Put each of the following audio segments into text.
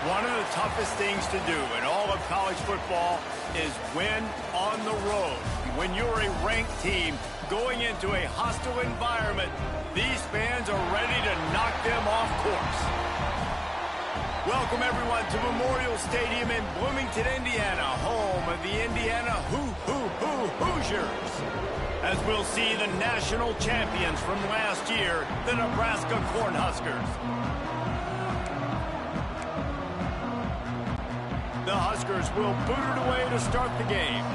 One of the toughest things to do in all of college football is win on the road. When you're a ranked team going into a hostile environment, these fans are ready to knock them off course. Welcome, everyone, to Memorial Stadium in Bloomington, Indiana, home of the Indiana Hoosiers. As we'll see the national champions from last year, the Nebraska Cornhuskers. The Huskers will boot it away to start the game.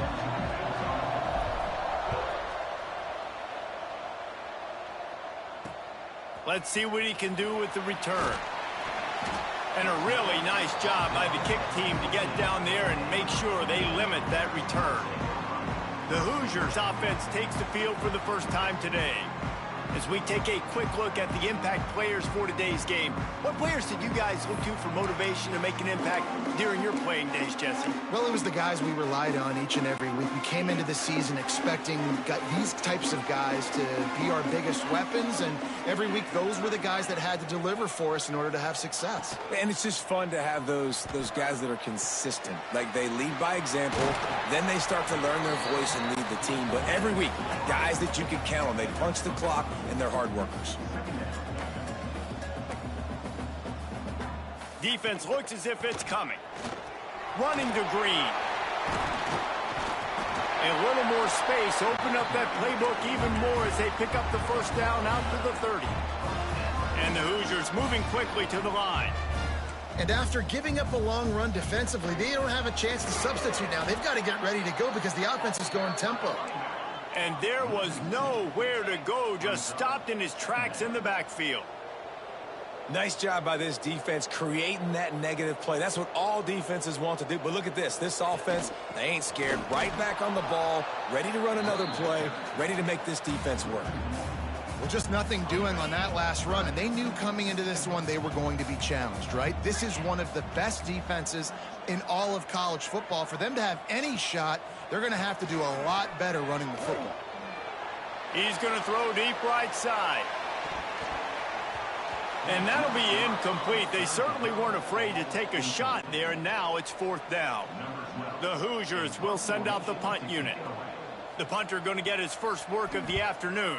Let's see what he can do with the return. And a really nice job by the kick team to get down there and make sure they limit that return. The Hoosiers offense takes the field for the first time today. As we take a quick look at the impact players for today's game, what players did you guys look to for motivation to make an impact during your playing days, Jesse? Well, it was the guys we relied on each and every week. We came into the season expecting these types of guys to be our biggest weapons, and every week those were the guys that had to deliver for us in order to have success. And it's just fun to have those guys that are consistent. Like, they lead by example, then they start to learn their voice and lead the team. But every week, guys that you can count on, they punch the clock, and they're hard workers. Defense looks as if it's coming. Running to Green. A little more space. Open up that playbook even more as they pick up the first down out to the 30. And the Hoosiers moving quickly to the line. And after giving up a long run defensively, they don't have a chance to substitute now. They've got to get ready to go because the offense is going tempo. And there was nowhere to go, just stopped in his tracks in the backfield. Nice job by this defense creating that negative play. That's what all defenses want to do. But look at this. This offense, they ain't scared. Right back on the ball, ready to run another play, ready to make this defense work. Well, just nothing doing on that last run, and they knew coming into this one they were going to be challenged, right? This is one of the best defenses in all of college football. For them to have any shot, they're going to have to do a lot better running the football. He's going to throw deep right side. And that'll be incomplete. They certainly weren't afraid to take a shot there, and now it's fourth down. The Hoosiers will send out the punt unit. The punter going to get his first work of the afternoon.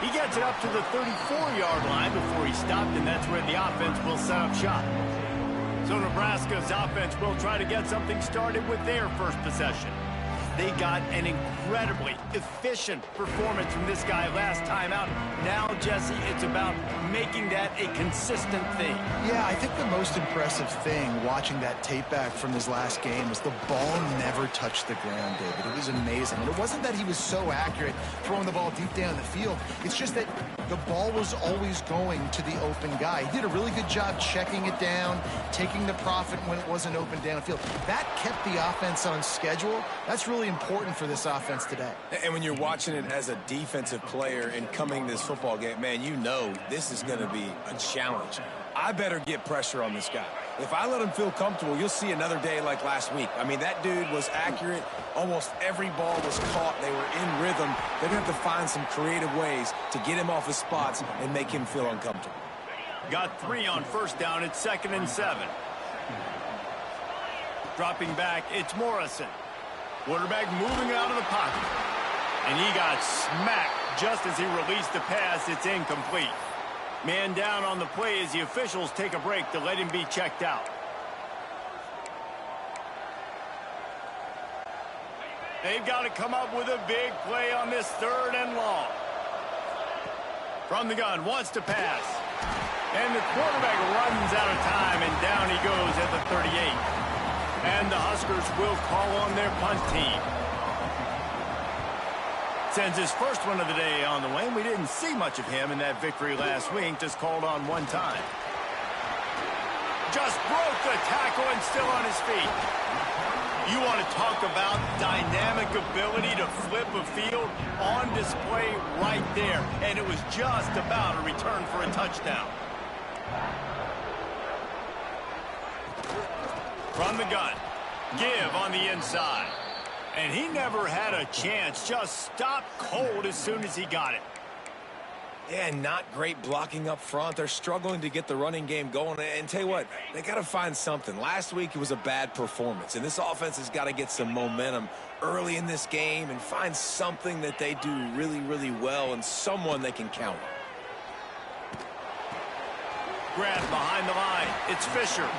He gets it up to the 34-yard line before he stopped, and that's where the offense will set up shop. So Nebraska's offense will try to get something started with their first possession. They got an incredibly efficient performance from this guy last time out. Now, Jesse, it's about making that a consistent thing. Yeah, I think the most impressive thing watching that tape back from his last game was the ball never touched the ground, David. It was amazing. And it wasn't that he was so accurate throwing the ball deep down the field. It's just that the ball was always going to the open guy. He did a really good job checking it down, taking the profit when it wasn't open downfield. That kept the offense on schedule. That's really important for this offense today. And when you're watching it as a defensive player and coming this football game, man, you know this is going to be a challenge. I better get pressure on this guy. If I let him feel comfortable, you'll see another day like last week. I mean, that dude was accurate. Almost every ball was caught. They were in rhythm. They're going to have to find some creative ways to get him off his spots and make him feel uncomfortable. Got 3 on first down. It's 2nd and 7. Dropping back, it's Morrison. Quarterback moving out of the pocket. And he got smacked just as he released the pass. It's incomplete. Man down on the play as the officials take a break to let him be checked out. They've got to come up with a big play on this 3rd and long. From the gun, wants to pass. And the quarterback runs out of time, and down he goes at the 38. And the Huskers will call on their punt team. Sends his first one of the day on the way. We didn't see much of him in that victory last week. Just called on one time. Just broke the tackle and still on his feet. You want to talk about dynamic ability to flip a field on display right there. And it was just about a return for a touchdown. From the gun. Give on the inside. And he never had a chance. Just stopped cold as soon as he got it. Yeah, not great blocking up front. They're struggling to get the running game going. And tell you what, they got to find something. Last week it was a bad performance, and this offense has got to get some momentum early in this game and find something that they do really, really well and someone they can count on. Grab behind the line. It's Fisher.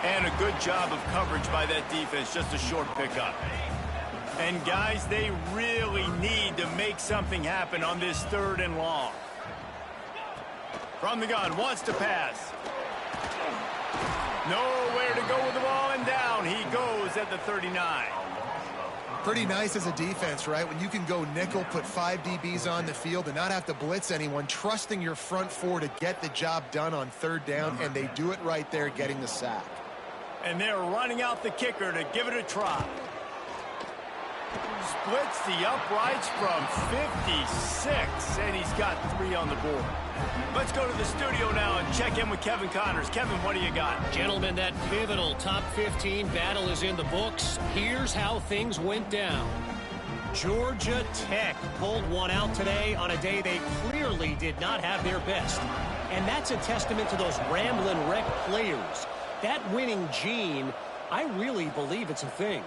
And a good job of coverage by that defense. Just a short pickup. And, guys, they really need to make something happen on this 3rd and long. From the gun, wants to pass. Nowhere to go with the ball, and down he goes at the 39. Pretty nice as a defense, right? When you can go nickel, put 5 DBs on the field and not have to blitz anyone, trusting your front 4 to get the job done on 3rd down, and they do it right there, getting the sack. And they're running out the kicker to give it a try. Splits the uprights from 56, and he's got 3 on the board. Let's go to the studio now and check in with Kevin Connors. Kevin, what do you got? Gentlemen, that pivotal top 15 battle is in the books. Here's how things went down. Georgia Tech pulled one out today on a day they clearly did not have their best. And that's a testament to those rambling wreck players. That winning gene, I really believe it's a thing.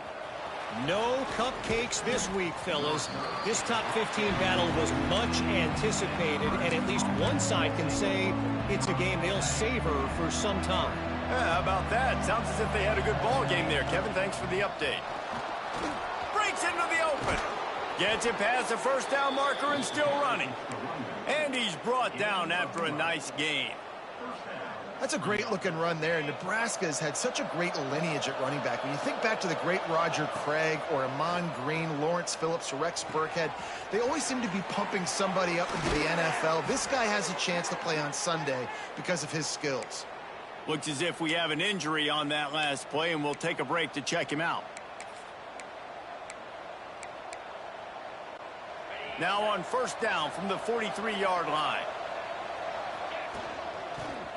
No cupcakes this week, fellas. This top 15 battle was much anticipated, and at least one side can say it's a game they'll savor for some time. Yeah, how about that? Sounds as if they had a good ball game there. Kevin, thanks for the update. Breaks into the open. Gets it past the 1st down marker and still running. And he's brought down after a nice gain. That's a great-looking run there. Nebraska's had such a great lineage at running back. When you think back to the great Roger Craig or Amon Green, Lawrence Phillips, or Rex Burkhead, they always seem to be pumping somebody up into the NFL. This guy has a chance to play on Sunday because of his skills. Looks as if we have an injury on that last play, and we'll take a break to check him out. Now on 1st down from the 43-yard line.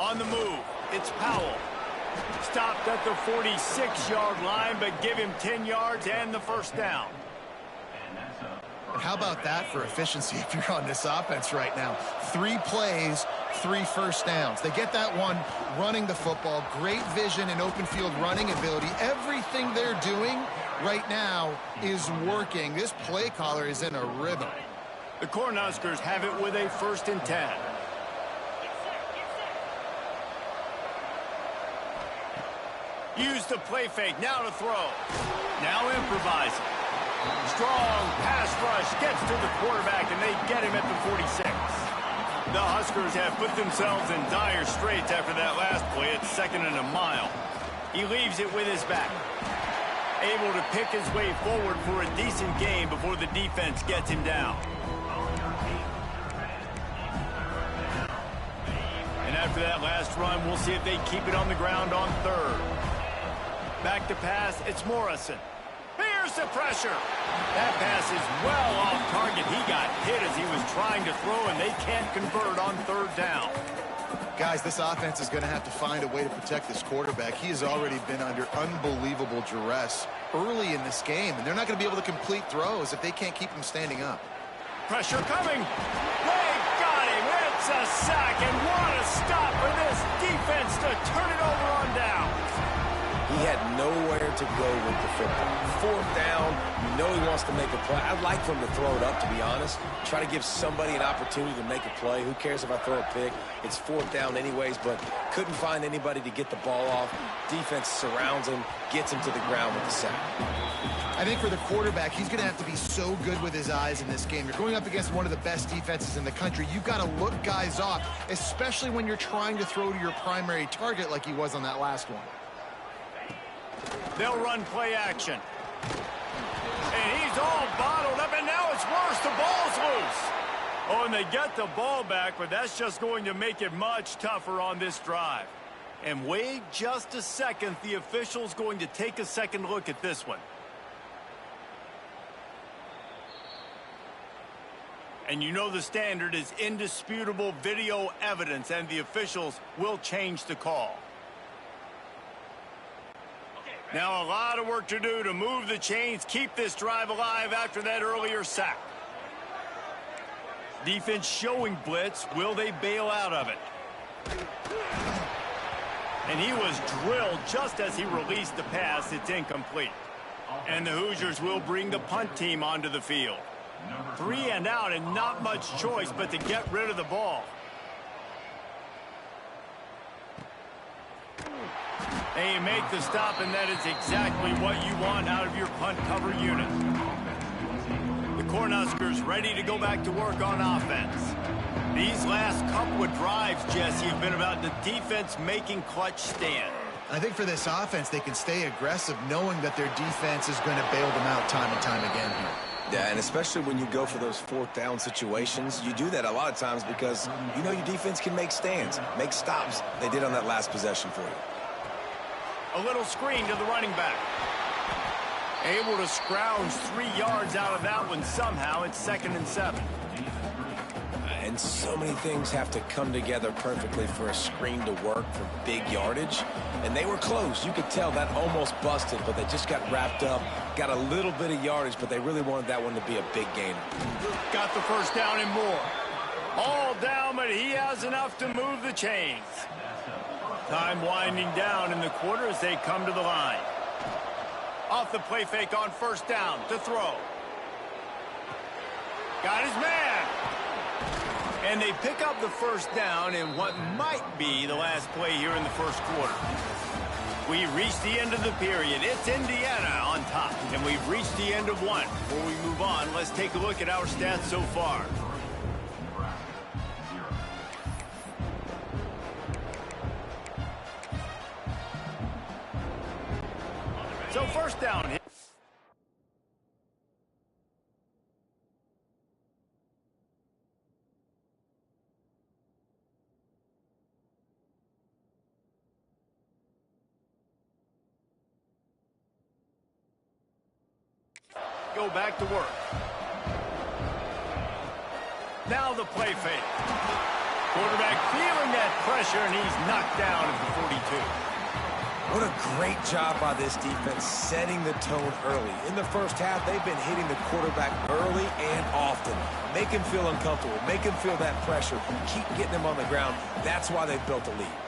On the move, it's Powell. Stopped at the 46-yard line, but give him 10 yards and the 1st down. And how about that for efficiency if you're on this offense right now? 3 plays, 3 1st downs. They get that one running the football. Great vision and open field running ability. Everything they're doing right now is working. This play caller is in a rhythm. The Cornhuskers have it with a 1st and 10. Use the play fake, now to throw. Now improvising. Strong pass rush gets to the quarterback, and they get him at the 46. The Huskers have put themselves in dire straits after that last play. It's 2nd and a mile. He leaves it with his back. Able to pick his way forward for a decent gain before the defense gets him down. And after that last run, we'll see if they keep it on the ground on 3rd. Back to pass, it's Morrison. Here's the pressure. That pass is well off target. He got hit as he was trying to throw, and they can't convert on 3rd down. Guys, this offense is going to have to find a way to protect this quarterback. He has already been under unbelievable duress early in this game, and they're not going to be able to complete throws if they can't keep him standing up. Pressure coming. They got him. It's a sack, and what a stop for this defense to turn it over on down. He had nowhere to go with the football. 4th down, you know he wants to make a play. I'd like for him to throw it up, to be honest. Try to give somebody an opportunity to make a play. Who cares if I throw a pick? It's 4th down anyways, but couldn't find anybody to get the ball off. Defense surrounds him, gets him to the ground with the sack. I think for the quarterback, he's going to have to be so good with his eyes in this game. You're going up against one of the best defenses in the country. You've got to look guys off, especially when you're trying to throw to your primary target like he was on that last one. They'll run play action. And he's all bottled up, and now it's worse. The ball's loose. Oh, and they get the ball back, but that's just going to make it much tougher on this drive. And wait just a second. The official's going to take a second look at this one. And you know the standard is indisputable video evidence, and the officials will change the call. Now a lot of work to do to move the chains, keep this drive alive after that earlier sack. Defense showing blitz. Will they bail out of it? And he was drilled just as he released the pass. It's incomplete. And the Hoosiers will bring the punt team onto the field. 3 and out and not much choice but to get rid of the ball. And you make the stop, and that is exactly what you want out of your punt cover unit. The Cornhuskers ready to go back to work on offense. These last couple of drives, Jesse, have been about the defense making clutch stand. I think for this offense, they can stay aggressive knowing that their defense is going to bail them out time and time again here. Yeah, and especially when you go for those 4th down situations, you do that a lot of times because you know your defense can make stands, make stops. They did on that last possession for you. A little screen to the running back. Able to scrounge 3 yards out of that one somehow. It's 2nd and 7. And so many things have to come together perfectly for a screen to work for big yardage. And they were close. You could tell that almost busted, but they just got wrapped up, got a little bit of yardage, but they really wanted that one to be a big gainer. Got the first down and more. All down, but he has enough to move the chains. Time winding down in the quarter as they come to the line. Off the play fake on first down to throw. Got his man. And they pick up the first down in what might be the last play here in the first quarter. We reached the end of the period. It's Indiana on top, and we've reached the end of one. Before we move on, let's take a look at our stats so far. So first down. Go back to work. Now the play fake. Quarterback feeling that pressure, and he's knocked down at the 42. What a great job by this defense setting the tone early. In the first half, they've been hitting the quarterback early and often. Make him feel uncomfortable. Make him feel that pressure. Keep getting him on the ground. That's why they've built a lead.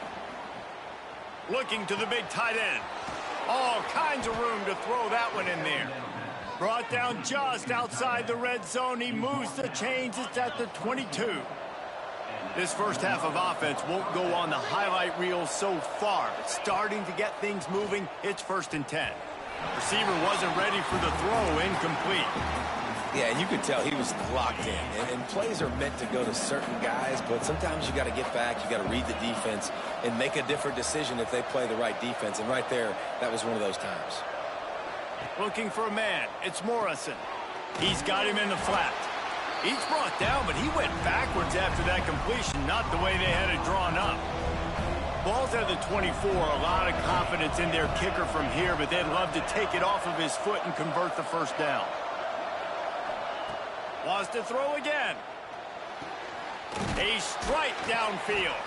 Looking to the big tight end. All kinds of room to throw that one in there. Brought down just outside the red zone. He moves the chains. It's at the 22. This first half of offense won't go on the highlight reel so far. It's starting to get things moving. It's 1st and 10. Receiver wasn't ready for the throw. Incomplete. Yeah, and you could tell he was locked in. And plays are meant to go to certain guys, but sometimes you got to get back. You got to read the defense and make a different decision if they play the right defense. And right there, that was one of those times. Looking for a man. It's Morrison. He's got him in the flat. He's brought down, but he went backwards after that completion, not the way they had it drawn up. Ball's at the 24. A lot of confidence in their kicker from here, but they'd love to take it off of his foot and convert the first down. Wants to throw again. A strike downfield.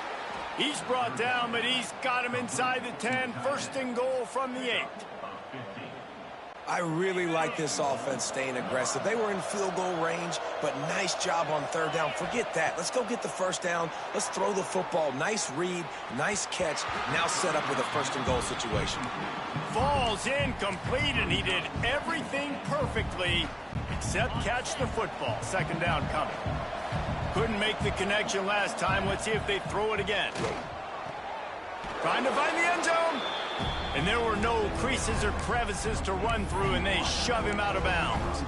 He's brought down, but he's got him inside the 10. 1st and goal from the 8. I really like this offense staying aggressive. They were in field goal range, but nice job on 3rd down. Forget that. Let's go get the first down. Let's throw the football. Nice read, nice catch. Now set up with a 1st and goal situation. Falls incomplete, and he did everything perfectly except catch the football. 2nd down coming. Couldn't make the connection last time. Let's see if they throw it again. Trying to find the end zone. And there were no creases or crevices to run through, and they shove him out of bounds.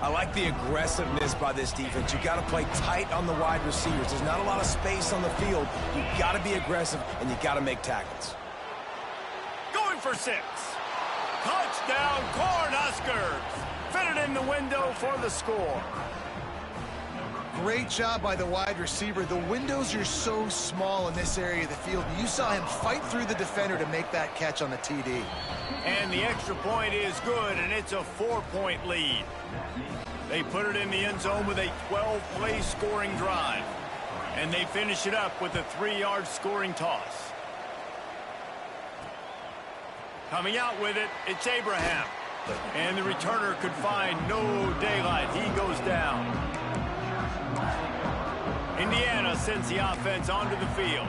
I like the aggressiveness by this defense. You got to play tight on the wide receivers. There's not a lot of space on the field. You got to be aggressive, and you got to make tackles. Going for 6. Touchdown, Cornhuskers. Fitted in the window for the score. Great job by the wide receiver. The windows are so small in this area of the field. You saw him fight through the defender to make that catch on the TD. And the extra point is good, and it's a 4-point lead. They put it in the end zone with a 12-play scoring drive. And they finish it up with a 3-yard scoring toss. Coming out with it, it's Abraham. And the returner could find no daylight. He goes down. Indiana sends the offense onto the field.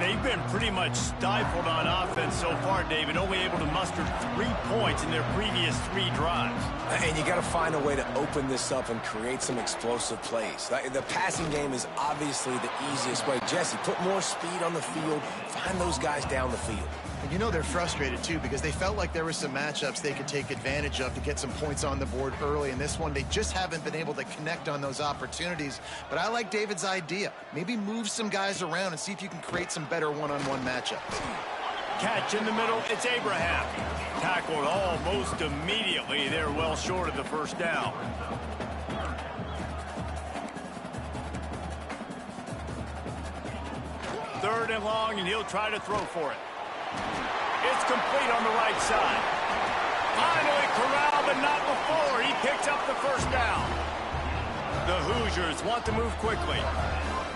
They've been pretty much stifled on offense so far, David, only able to muster 3 points in their previous 3 drives. And you got to find a way to open this up and create some explosive plays. The passing game is obviously the easiest way. Jesse, put more speed on the field. Find those guys down the field. And you know they're frustrated, too, because they felt like there were some matchups they could take advantage of to get some points on the board early. In this one, they just haven't been able to connect on those opportunities. But I like David's idea. Maybe move some guys around and see if you can create some better one-on-one matchups. Catch in the middle, it's Abraham. Tackled almost immediately. They're well short of the first down. Third and long, and he'll try to throw for it. It's complete on the right side. Finally corralled, but not before. He picks up the first down. The Hoosiers want to move quickly.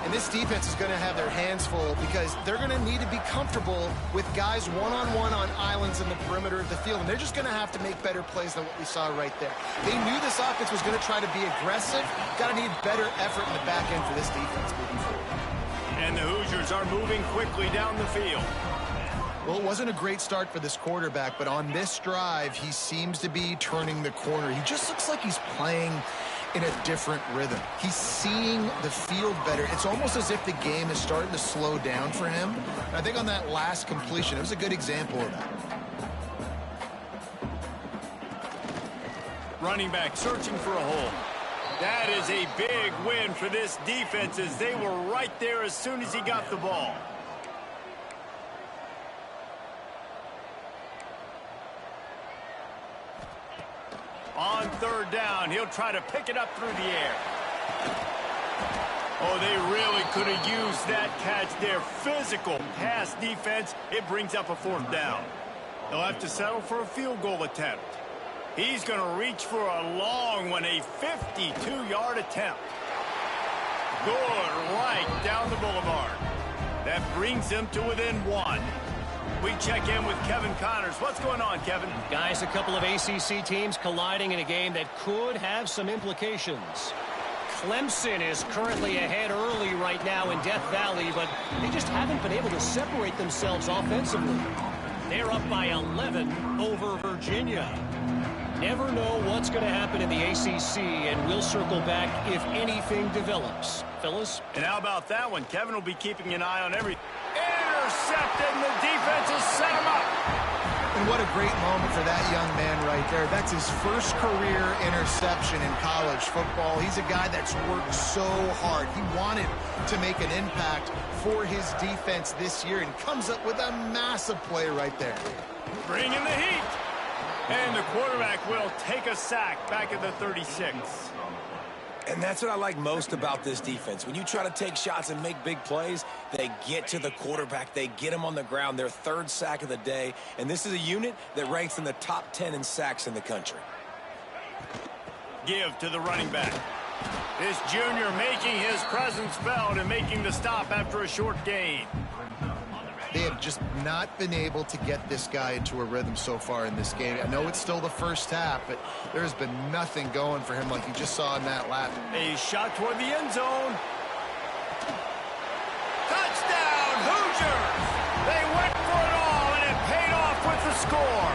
And this defense is going to have their hands full because they're going to need to be comfortable with guys one-on-one on islands in the perimeter of the field. And they're just going to have to make better plays than what we saw right there. They knew this offense was going to try to be aggressive. Got to need better effort in the back end for this defense moving forward. And the Hoosiers are moving quickly down the field. Well, it wasn't a great start for this quarterback, but on this drive, he seems to be turning the corner. He just looks like he's playing in a different rhythm. He's seeing the field better. It's almost as if the game is starting to slow down for him. And I think on that last completion, it was a good example of that. Running back searching for a hole. That is a big win for this defense as they were right there as soon as he got the ball. On third down, he'll try to pick it up through the air. Oh, they really could have used that catch there. Physical pass defense. It brings up a fourth down. They'll have to settle for a field goal attempt. He's going to reach for a long one, a 52-yard attempt. Good right down the boulevard. That brings him to within 1. We check in with Kevin Connors. What's going on, Kevin? Guys, a couple of ACC teams colliding in a game that could have some implications. Clemson is currently ahead early right now in Death Valley, but they just haven't been able to separate themselves offensively. They're up by 11 over Virginia. Never know what's going to happen in the ACC, and we'll circle back if anything develops. Fellas? And how about that one? Kevin will be keeping an eye on everything. Intercepted, and the defense has set him up. And what a great moment for that young man right there. That's his first career interception in college football. He's a guy that's worked so hard. He wanted to make an impact for his defense this year and comes up with a massive play right there. Bring in the heat. And the quarterback will take a sack back at the 36. And that's what I like most about this defense. When you try to take shots and make big plays, they get to the quarterback. They get him on the ground. Their third sack of the day. And this is a unit that ranks in the top 10 in sacks in the country. Give to the running back. This junior making his presence felt and making the stop after a short gain. They have just not been able to get this guy into a rhythm so far in this game. I know it's still the first half, but there's been nothing going for him like you just saw in that lap. A shot toward the end zone. Touchdown, Hoosiers! They went for it all, and it paid off with the score.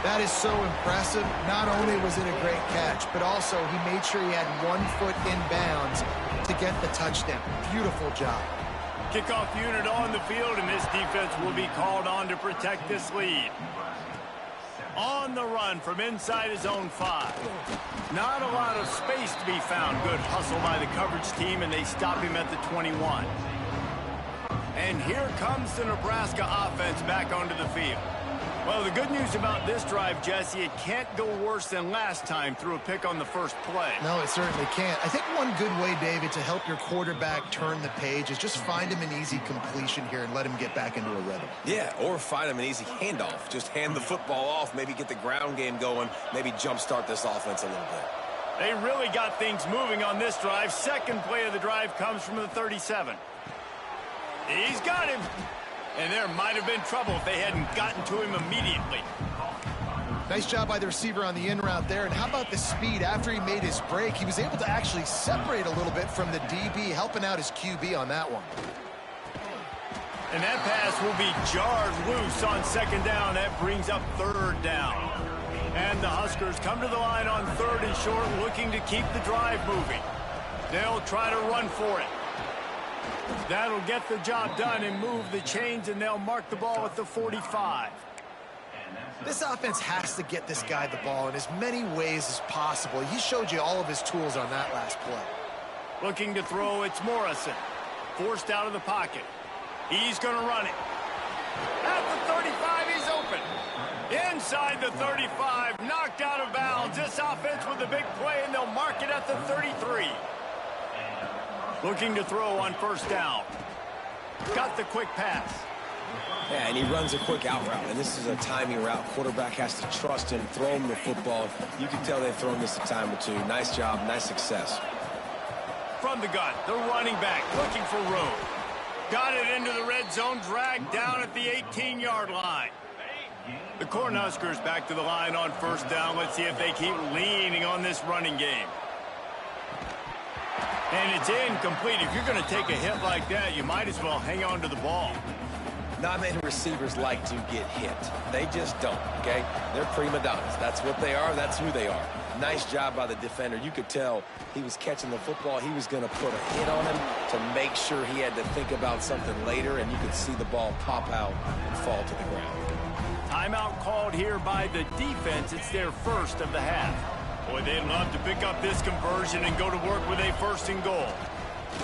That is so impressive. Not only was it a great catch, but also he made sure he had 1 foot in bounds to get the touchdown. Beautiful job. Kickoff unit on the field, and this defense will be called on to protect this lead. On the run from inside his own 5. Not a lot of space to be found. Good hustle by the coverage team, and they stop him at the 21. And here comes the Nebraska offense back onto the field. Well, the good news about this drive, Jesse, it can't go worse than last time through a pick on the first play. No, it certainly can't. I think one good way, David, to help your quarterback turn the page is just find him an easy completion here and let him get back into a rhythm. Yeah, or find him an easy handoff. Just hand the football off, maybe get the ground game going, maybe jumpstart this offense a little bit. They really got things moving on this drive. Second play of the drive comes from the 37. He's got him. And there might have been trouble if they hadn't gotten to him immediately. Nice job by the receiver on the in route there. And how about the speed after he made his break? He was able to actually separate a little bit from the DB, helping out his QB on that one. And that pass will be jarred loose on second down. That brings up third down. And the Huskers come to the line on third and short, looking to keep the drive moving. They'll try to run for it. That'll get the job done and move the chains, and they'll mark the ball at the 45. This offense has to get this guy the ball in as many ways as possible. He showed you all of his tools on that last play. Looking to throw, it's Morrison. Forced out of the pocket. He's going to run it. At the 35, he's open. Inside the 35, knocked out of bounds. This offense with a big play, and they'll mark it at the 33. Looking to throw on first down. Got the quick pass. Yeah, and he runs a quick out route, and this is a timing route. Quarterback has to trust him, throw him the football. You can tell they've thrown this a time or two. Nice job, nice success. From the gun, the running back looking for room. Got it into the red zone, dragged down at the 18-yard line. The Cornhuskers back to the line on first down. Let's see if they keep leaning on this running game. And it's incomplete. If you're going to take a hit like that, you might as well hang on to the ball. Not many receivers like to get hit. They just don't, okay? They're prima donnas. That's what they are. That's who they are. Nice job by the defender. You could tell he was catching the football. He was going to put a hit on him to make sure he had to think about something later, and you could see the ball pop out and fall to the ground. Timeout called here by the defense. It's their first of the half. Boy, they'd love to pick up this conversion and go to work with a first and goal.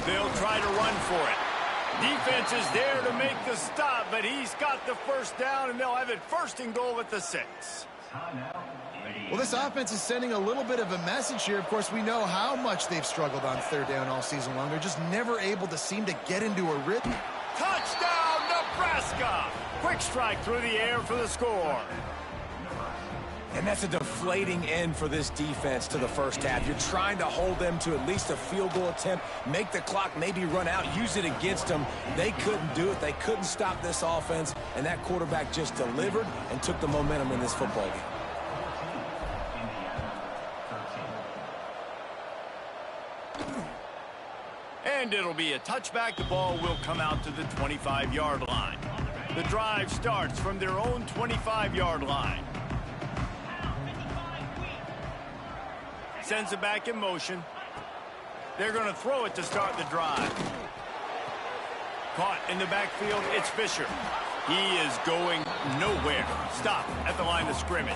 They'll try to run for it. Defense is there to make the stop, but he's got the first down, and they'll have it first and goal at the 6. Well, this offense is sending a little bit of a message here. Of course, we know how much they've struggled on third down all season long. They're just never able to seem to get into a rhythm. Touchdown, Nebraska! Quick strike through the air for the score. And that's a deflating end for this defense to the first half. You're trying to hold them to at least a field goal attempt, make the clock maybe run out, use it against them. They couldn't do it. They couldn't stop this offense, and that quarterback just delivered and took the momentum in this football game. And it'll be a touchback. The ball will come out to the 25-yard line. The drive starts from their own 25-yard line. Sends it back in motion. They're going to throw it to start the drive. Caught in the backfield, it's Fisher. He is going nowhere. Stop at the line of scrimmage.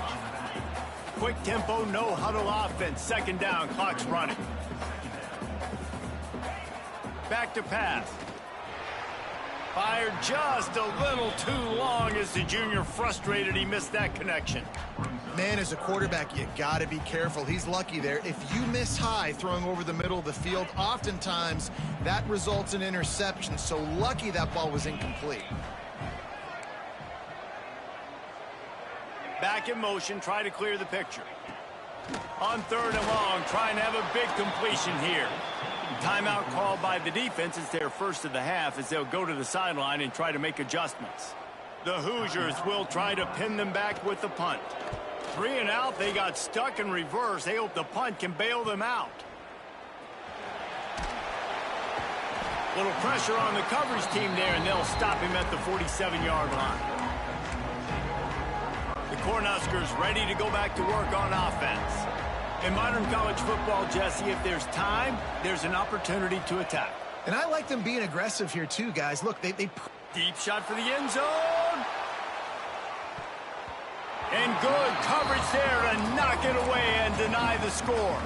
Quick tempo, no huddle offense. Second down, clock's running. Back to pass. Fired just a little too long as the junior frustrated. He missed that connection. Man, as a quarterback, you got to be careful. He's lucky there. If you miss high throwing over the middle of the field, oftentimes that results in interception. So lucky that ball was incomplete. Back in motion, try to clear the picture. On third and long, trying to have a big completion here. Timeout called by the defense. It's their first of the half as they'll go to the sideline and try to make adjustments. The Hoosiers will try to pin them back with the punt. 3 and out, they got stuck in reverse. They hope the punt can bail them out. Little pressure on the coverage team there, and they'll stop him at the 47-yard line. The Cornhuskers ready to go back to work on offense. In modern college football, Jesse, if there's time, there's an opportunity to attack. And I like them being aggressive here too, guys. Look, they Deep shot for the end zone. And good coverage there to knock it away and deny the score.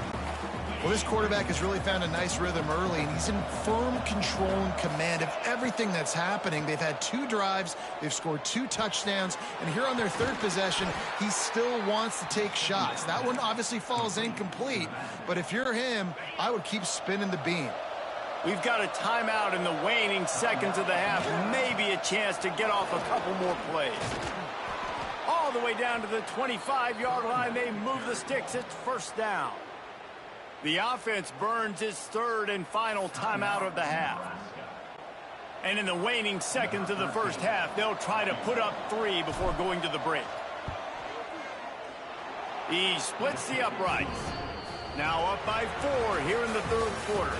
Well, this quarterback has really found a nice rhythm early, and he's in firm control and command of everything that's happening. They've had 2 drives. They've scored 2 touchdowns. And here on their third possession, he still wants to take shots. That one obviously falls incomplete. But if you're him, I would keep spinning the beam. We've got a timeout in the waning seconds of the half. Maybe a chance to get off a couple more plays. All the way down to the 25-yard line. They move the sticks. It's first down. The offense burns its third and final timeout of the half. And in the waning seconds of the first half, they'll try to put up 3 before going to the break. He splits the uprights. Now up by 4 here in the third quarter.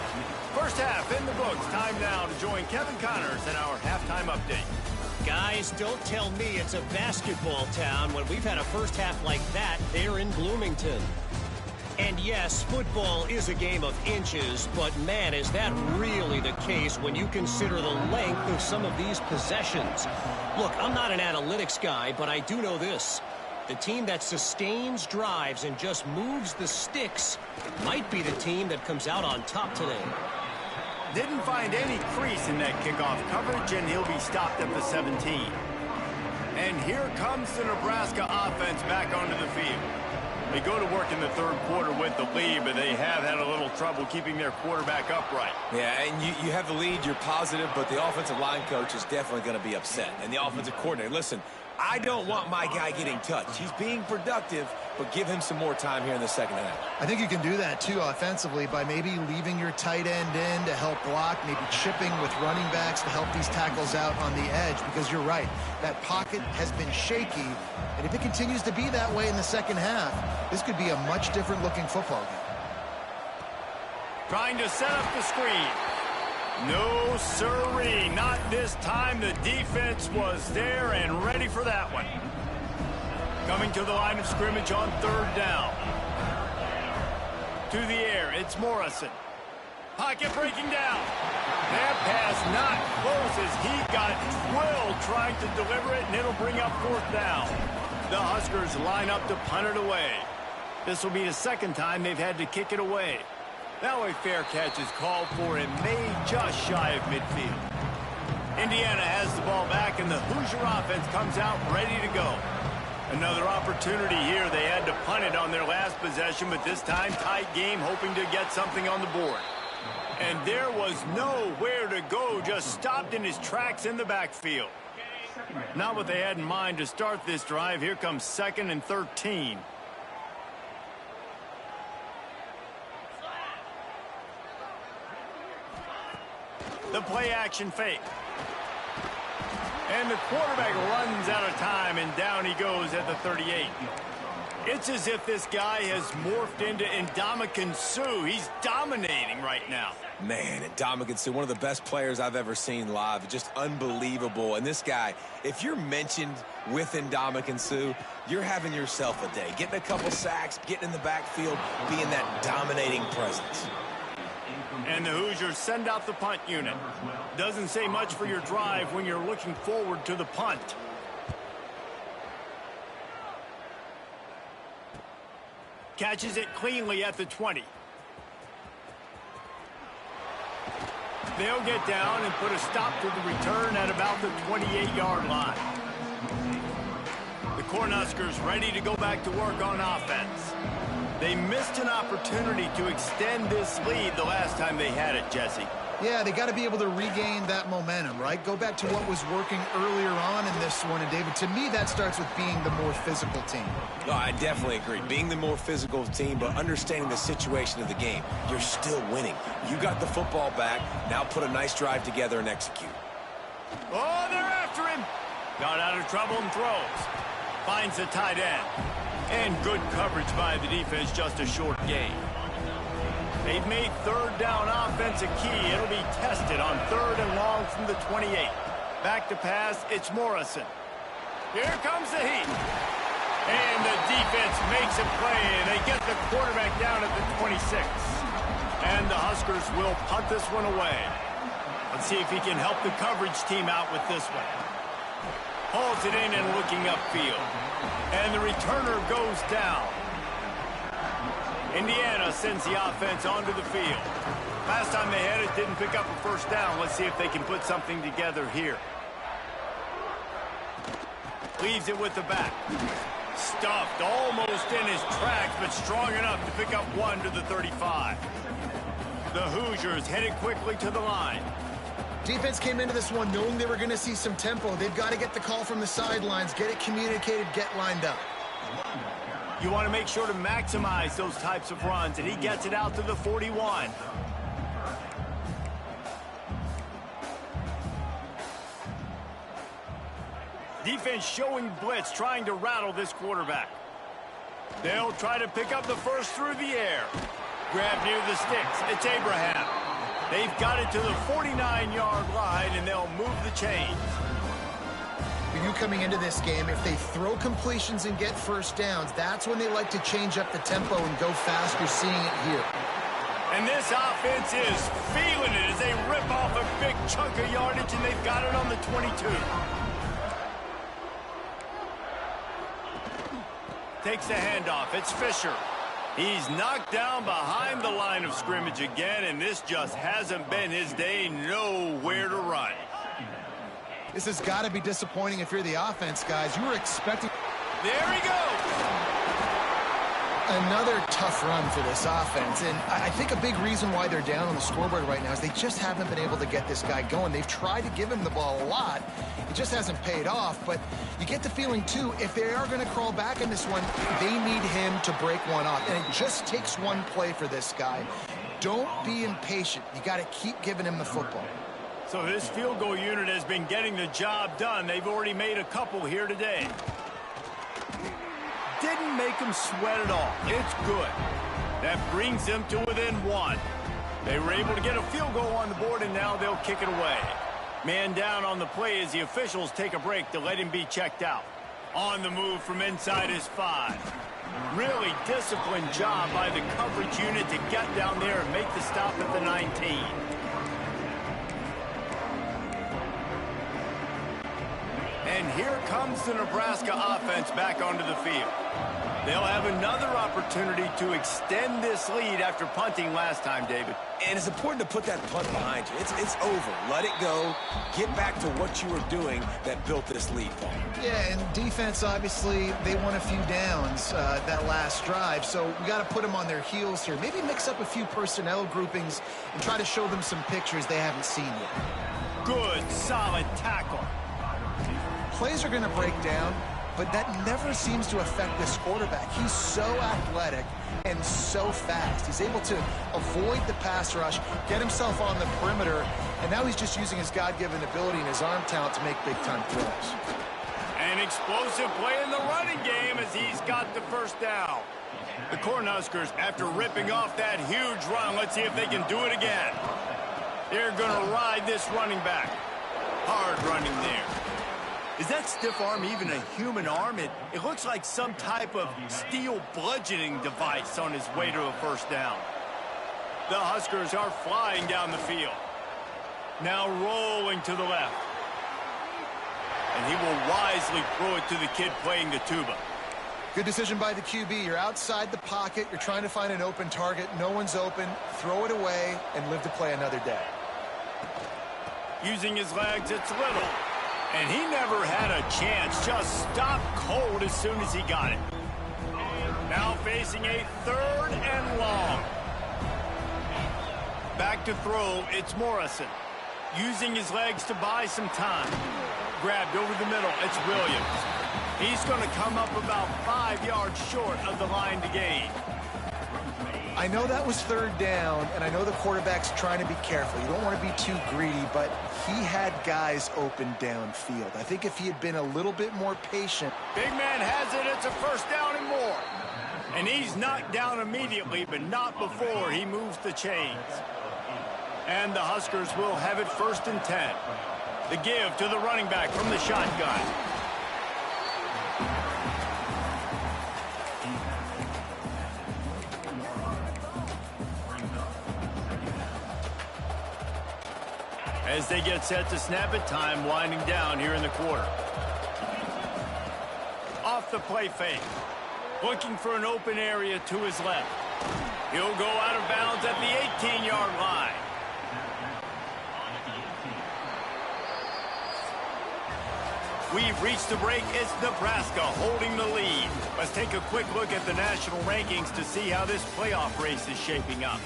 First half in the books. Time now to join Kevin Connors in our halftime update. Guys, don't tell me it's a basketball town when we've had a first half like that there in Bloomington. And yes, football is a game of inches, but man, is that really the case when you consider the length of some of these possessions. Look, I'm not an analytics guy, but I do know this. The team that sustains drives and just moves the sticks might be the team that comes out on top today. Didn't find any crease in that kickoff coverage, and he'll be stopped at the 17. And here comes the Nebraska offense back onto the field. They go to work in the third quarter with the lead, but they have had a little trouble keeping their quarterback upright. Yeah, and you have the lead, you're positive, but the offensive line coach is definitely going to be upset. And the offensive coordinator, listen, I don't want my guy getting touched. He's being productive, but give him some more time here in the second half. I think you can do that, too, offensively, by maybe leaving your tight end in to help block, maybe chipping with running backs to help these tackles out on the edge, because you're right, that pocket has been shaky, and if it continues to be that way in the second half, this could be a much different-looking football game. Trying to set up the screen. No, sirree, not this time. The defense was there and ready for that one. Coming to the line of scrimmage on third down. To the air, it's Morrison. Pocket breaking down. That pass not close as he got drilled trying to deliver it, and it'll bring up fourth down. The Huskers line up to punt it away. This will be the second time they've had to kick it away. Now a fair catch is called for and made just shy of midfield. Indiana has the ball back, and the Hoosier offense comes out ready to go. Another opportunity here. They had to punt it on their last possession, but this time tight game, hoping to get something on the board. And there was nowhere to go, just stopped in his tracks in the backfield. Not what they had in mind to start this drive. Here comes 2nd and 13. The play action fake. And the quarterback runs out of time, and down he goes at the 38. It's as if this guy has morphed into Ndamukong Suh. He's dominating right now. Man, Ndamukong Suh, one of the best players I've ever seen live. Just unbelievable. And this guy, if you're mentioned with Ndamukong Suh, you're having yourself a day. Getting a couple sacks, getting in the backfield, being that dominating presence. And the Hoosiers send out the punt unit. Doesn't say much for your drive when you're looking forward to the punt. Catches it cleanly at the 20. They'll get down and put a stop to the return at about the 28-yard line. The Cornhuskers ready to go back to work on offense. They missed an opportunity to extend this lead the last time they had it, Jesse. Yeah, they got to be able to regain that momentum, right? Go back to what was working earlier on in this one. And, David, to me, that starts with being the more physical team. No, I definitely agree. Being the more physical team, but understanding the situation of the game. You're still winning. You got the football back. Now put a nice drive together and execute. Oh, they're after him. Got out of trouble and throws. Finds the tight end. And good coverage by the defense, just a short gain. They've made third down offense a key. It'll be tested on 3rd and long from the 28. Back to pass, it's Morrison. Here comes the heat. And the defense makes a play. They get the quarterback down at the 26. And the Huskers will punt this one away. Let's see if he can help the coverage team out with this one. Hauls it in and looking upfield. And the returner goes down. Indiana sends the offense onto the field. Last time they had it, didn't pick up a first down. Let's see if they can put something together here. Leaves it with the back. Stuffed almost in his tracks, but strong enough to pick up one to the 35. The Hoosiers headed quickly to the line. Defense came into this one knowing they were going to see some tempo. They've got to get the call from the sidelines, get it communicated, get lined up. You want to make sure to maximize those types of runs, and he gets it out to the 41. Defense showing blitz, trying to rattle this quarterback. They'll try to pick up the first through the air. Grab near the sticks. It's Abraham. They've got it to the 49-yard line, and they'll move the chains. For you coming into this game, if they throw completions and get first downs, that's when they like to change up the tempo and go fast. You're seeing it here. And this offense is feeling it as they rip off a big chunk of yardage, and they've got it on the 22. Takes the handoff. It's Fisher. He's knocked down behind the line of scrimmage again, and this just hasn't been his day. Nowhere to run. This has got to be disappointing if you're the offense, guys. You were expecting... There he goes! Another tough run for this offense, and I think a big reason why they're down on the scoreboard right now is they just haven't been able to get this guy going. They've tried to give him the ball a lot. It just hasn't paid off, but you get the feeling, too, if they are going to crawl back in this one, they need him to break one off, and it just takes one play for this guy. Don't be impatient. You got to keep giving him the football. So this field goal unit has been getting the job done. They've already made a couple here today. Didn't make them sweat at all. It's good. That brings them to within one. They were able to get a field goal on the board, and now they'll kick it away. Man down on the play as the officials take a break to let him be checked out. On the move from inside his 5. Really disciplined job by the coverage unit to get down there and make the stop at the 19. And here comes the Nebraska offense back onto the field. They'll have another opportunity to extend this lead after punting last time, David. And it's important to put that punt behind you. It's over. Let it go. Get back to what you were doing that built this lead, Paul. Yeah, and defense, obviously, they won a few downs that last drive, so we got to put them on their heels here. Maybe mix up a few personnel groupings and try to show them some pictures they haven't seen yet. Good, solid tackle. Plays are going to break down, but that never seems to affect this quarterback. He's so athletic and so fast. He's able to avoid the pass rush, get himself on the perimeter, and now he's just using his God-given ability and his arm talent to make big-time throws. An explosive play in the running game as he's got the first down. The Cornhuskers, after ripping off that huge run, let's see if they can do it again. They're going to ride this running back. Hard running there. Is that stiff arm even a human arm? It looks like some type of steel bludgeoning device on his way to a first down. The Huskers are flying down the field. Now rolling to the left. And he will wisely throw it to the kid playing the tuba. Good decision by the QB. You're outside the pocket. You're trying to find an open target. No one's open. Throw it away and live to play another day. Using his legs, it's Little. And he never had a chance. Just stopped cold as soon as he got it. Now facing a 3rd and long. Back to throw, it's Morrison. Using his legs to buy some time. Grabbed over the middle, it's Williams. He's going to come up about 5 yards short of the line to gain. I know that was 3rd down, and I know the quarterback's trying to be careful. You don't want to be too greedy, but he had guys open downfield. I think if he had been a little bit more patient. Big man has it. It's a first down and more. And he's knocked down immediately, but not before he moves the chains. And the Huskers will have it 1st and 10. The give to the running back from the shotgun. As they get set to snap it, time winding down here in the quarter. Off the play fake. Looking for an open area to his left. He'll go out of bounds at the 18-yard line. We've reached the break. It's Nebraska holding the lead. Let's take a quick look at the national rankings to see how this playoff race is shaping up.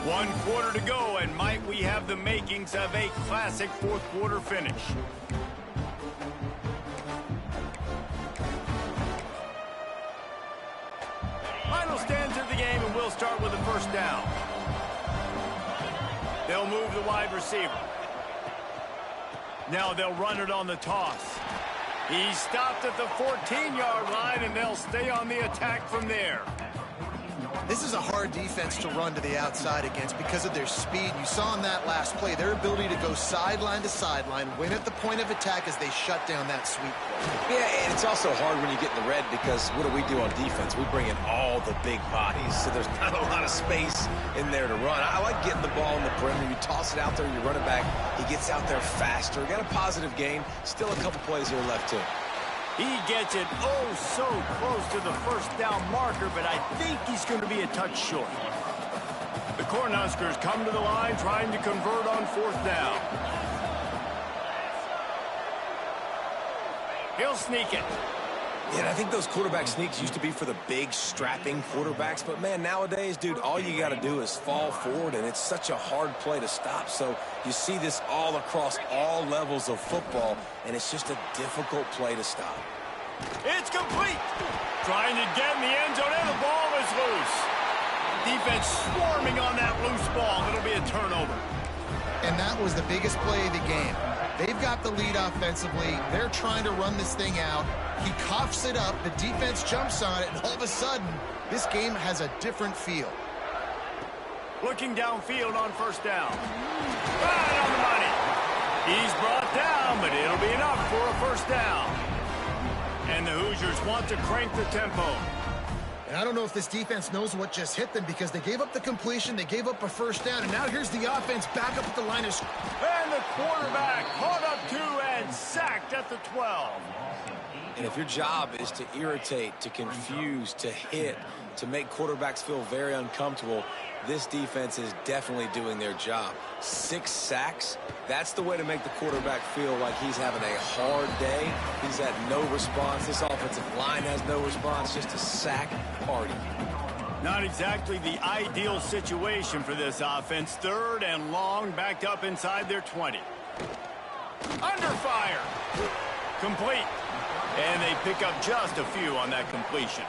One quarter to go, and might we have the makings of a classic 4th quarter finish. Final stands of the game, and we'll start with the first down. They'll move the wide receiver. Now they'll run it on the toss. He's stopped at the 14-yard line, and they'll stay on the attack from there. This is a hard defense to run to the outside against because of their speed. You saw in that last play their ability to go sideline to sideline, win at the point of attack as they shut down that sweep play. Yeah, and it's also hard when you get in the red because what do on defense? We bring in all the big bodies, so there's not a lot of space in there to run. I like getting the ball in the perimeter. You toss it out there, you run it back. He gets out there faster. Got a positive gain. Still a couple plays here left, too. He gets it oh so close to the first down marker, but I think he's going to be a touch short. The Cornhuskers come to the line trying to convert on fourth down. He'll sneak it. Yeah, and I think those quarterback sneaks used to be for the big, strapping quarterbacks. But, man, nowadays, dude, all you got to do is fall forward, and it's such a hard play to stop. So you see this all across all levels of football, and it's just a difficult play to stop. It's complete. Trying to get in the end zone, and the ball is loose. Defense swarming on that loose ball. It'll be a turnover. And that was the biggest play of the game. They've got the lead offensively. They're trying to run this thing out. He coughs it up. The defense jumps on it, and all of a sudden, this game has a different feel. Looking downfield on first down. Right on the money. He's brought down, but it'll be enough for a first down. And the Hoosiers want to crank the tempo. And I don't know if this defense knows what just hit them because they gave up the completion, they gave up a first down, and now here's the offense back up at the line of scrimmage. And the quarterback caught up to and sacked at the 12. And if your job is to irritate, to confuse, to hit, to make quarterbacks feel very uncomfortable, this defense is definitely doing their job. 6 sacks, that's the way to make the quarterback feel like he's having a hard day. He's had no response. This offensive line has no response, just a sack party. Not exactly the ideal situation for this offense. 3rd and long, backed up inside their 20. Under fire. Complete. And they pick up just a few on that completion.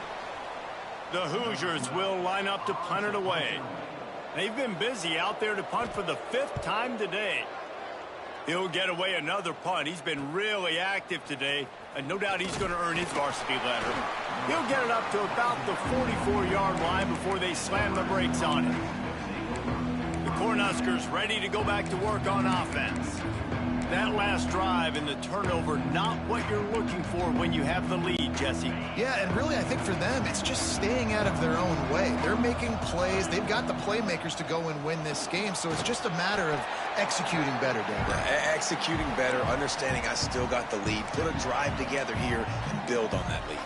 The Hoosiers will line up to punt it away. They've been busy out there to punt for the 5th time today. He'll get away another punt. He's been really active today, and no doubt he's going to earn his varsity letter. He'll get it up to about the 44-yard line before they slam the brakes on it. The Cornhuskers ready to go back to work on offense. That last drive and the turnover, not what you're looking for when you have the lead, Jesse. Yeah, and really I think for them, it's just staying out of their own way. They're making plays. They've got the playmakers to go and win this game, so it's just a matter of executing better, Dan. Executing better, understanding I still got the lead. Put a drive together here and build on that lead.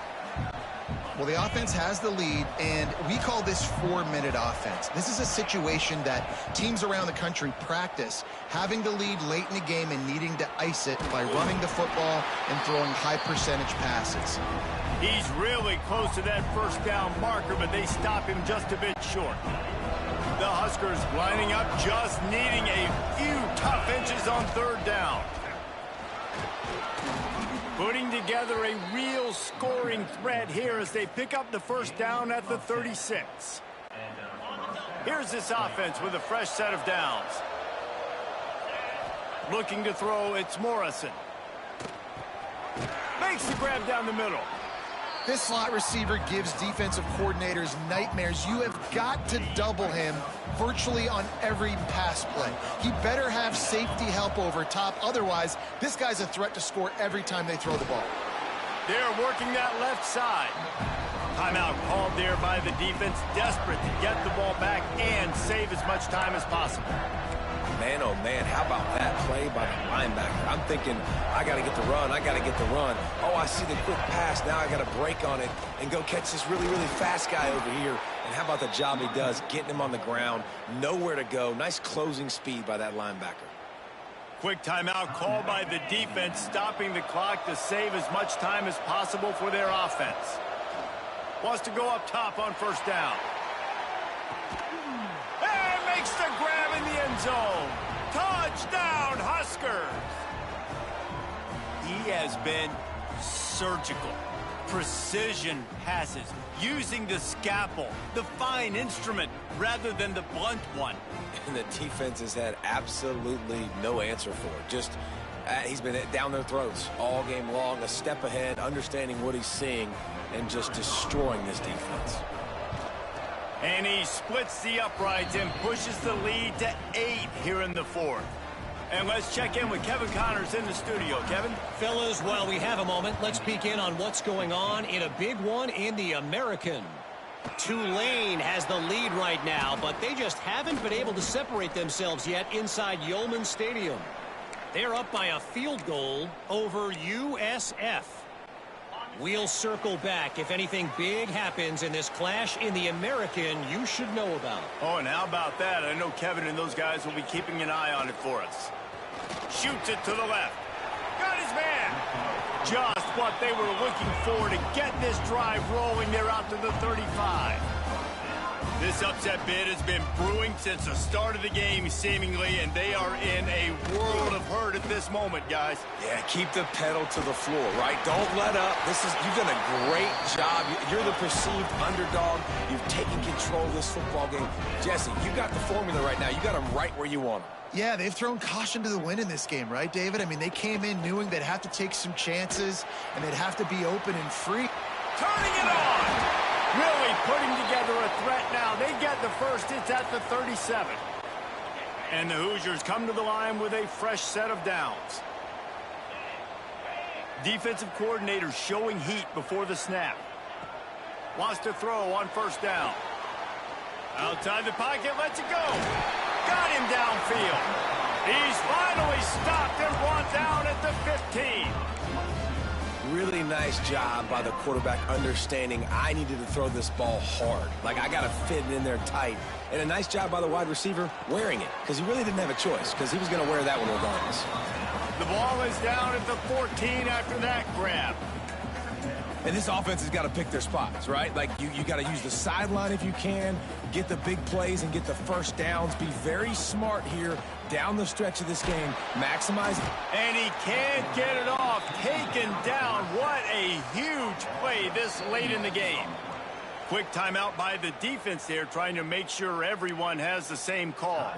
Well, the offense has the lead, and we call this 4-minute offense. This is a situation that teams around the country practice, having the lead late in the game and needing to ice it by running the football and throwing high-percentage passes. He's really close to that first down marker, but they stop him just a bit short. The Huskers lining up, just needing a few tough inches on 3rd down. Putting together a real scoring threat here as they pick up the first down at the 36. Here's this offense with a fresh set of downs. Looking to throw, it's Morrison. Makes the grab down the middle. This slot receiver gives defensive coordinators nightmares. You have got to double him virtually on every pass play. He better have safety help over top. Otherwise, this guy's a threat to score every time they throw the ball. They're working that left side. Timeout called there by the defense, desperate to get the ball back and save as much time as possible. Man, oh, man, how about that play by the linebacker? I'm thinking, I got to get the run, I got to get the run. Oh, I see the quick pass. Now I got to break on it and go catch this really, really fast guy over here. And how about the job he does, getting him on the ground, nowhere to go. Nice closing speed by that linebacker. Quick timeout called by the defense, stopping the clock to save as much time as possible for their offense. Wants to go up top on first down. And makes the grab in the end zone. Touchdown, Huskers. He has been surgical. Precision passes, using the scalpel, the fine instrument, rather than the blunt one. And the defense has had absolutely no answer for it. Just He's been down their throats all game long, a step ahead, understanding what he's seeing, and just destroying this defense. And he splits the uprights and pushes the lead to 8 here in the fourth. And let's check in with Kevin Connors in the studio. Kevin? Fellas, while we have a moment, let's peek in on what's going on in a big one in the American. Tulane has the lead right now, but they just haven't been able to separate themselves yet inside Yeoman Stadium. They're up by a field goal over USF. We'll circle back if anything big happens in this clash in the American you should know about. Oh, and how about that? I know Kevin and those guys will be keeping an eye on it for us. Shoots it to the left. Got his man. Just what they were looking for to get this drive rolling there out to the 35. This upset bid has been brewing since the start of the game, seemingly, and they are in a world of hurt at this moment, guys. Yeah, keep the pedal to the floor, right? Don't let up. You've done a great job. You're the perceived underdog. You've taken control of this football game. Jesse, you got the formula right now. You got them right where you want them. Yeah, they've thrown caution to the wind in this game, right, David? I mean, they came in knowing they'd have to take some chances, and they'd have to be open and free. Turning it on! Really putting together a threat now. They get the first. It's at the 37. And the Hoosiers come to the line with a fresh set of downs. Defensive coordinator showing heat before the snap. Wants to throw on first down. Outside the pocket, lets it go. Got him downfield. He's finally stopped and brought down at the 15. Really nice job by the quarterback understanding I needed to throw this ball hard. Like, I got to fit it in there tight. And a nice job by the wide receiver wearing it, because he really didn't have a choice, because he was going to wear that one regardless. The ball is down at the 14 after that grab. And this offense has got to pick their spots, right? Like, you got to use the sideline if you can, get the big plays and get the first downs. Be very smart here down the stretch of this game. Maximize it. And he can't get it off. Taken down. What a huge play this late in the game. Quick timeout by the defense there, trying to make sure everyone has the same call.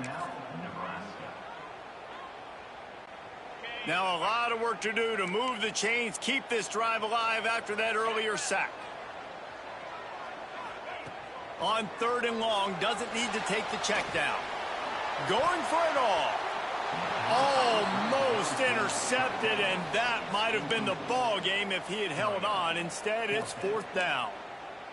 Now a lot of work to do to move the chains, keep this drive alive after that earlier sack. On 3rd and long, doesn't need to take the check down. Going for it all. Almost intercepted, and that might have been the ball game if he had held on. Instead, it's 4th down.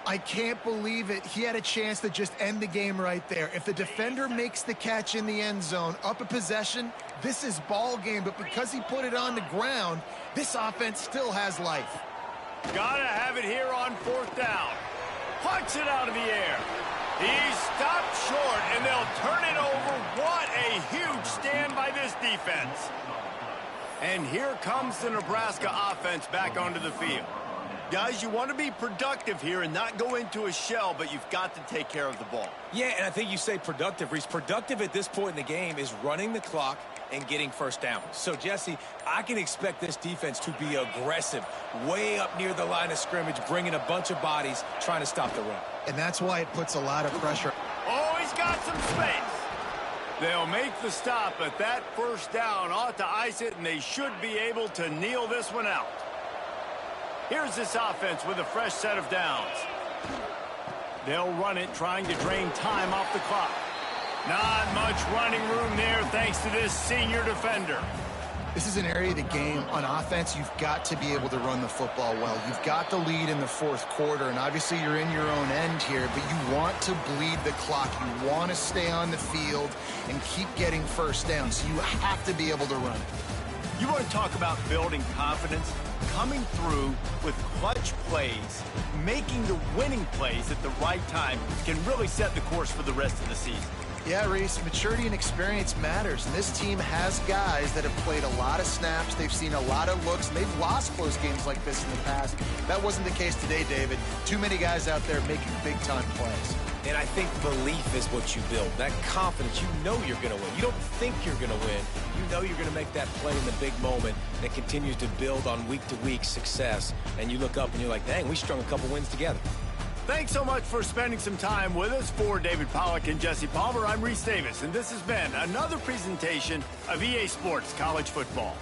I can't believe it. He had a chance to just end the game right there. If the defender makes the catch in the end zone, up a possession, this is ball game. But because he put it on the ground, this offense still has life. Gotta have it here on 4th down. Puts it out of the air. He's stopped short, and they'll turn it over. What a huge stand by this defense. And here comes the Nebraska offense back onto the field. Guys, you want to be productive here and not go into a shell, but you've got to take care of the ball. Yeah, and I think you say productive, Reese. Productive at this point in the game is running the clock and getting first down. So, Jesse, I can expect this defense to be aggressive, way up near the line of scrimmage, bringing a bunch of bodies, trying to stop the run. And that's why it puts a lot of pressure. Oh, he's got some space. They'll make the stop, but that first down ought to ice it, and they should be able to kneel this one out. Here's this offense with a fresh set of downs. They'll run it, trying to drain time off the clock. Not much running room there thanks to this senior defender. This is an area of the game on offense you've got to be able to run the football well. You've got the lead in the 4th quarter, and obviously you're in your own end here, but you want to bleed the clock. You want to stay on the field and keep getting first down, so you have to be able to run. You want to talk about building confidence? Coming through with clutch plays, making the winning plays at the right time can really set the course for the rest of the season. Yeah, Reese, maturity and experience matters, and this team has guys that have played a lot of snaps. They've seen a lot of looks, and they've lost close games like this in the past. That wasn't the case today, David. Too many guys out there making big-time plays. And I think belief is what you build. That confidence, you know you're going to win. You don't think you're going to win. You know you're going to make that play in the big moment that continues to build on week-to-week success. And you look up and you're like, dang, we strung a couple wins together. Thanks so much for spending some time with us. For David Pollack and Jesse Palmer, I'm Reese Davis, and this has been another presentation of EA Sports College Football.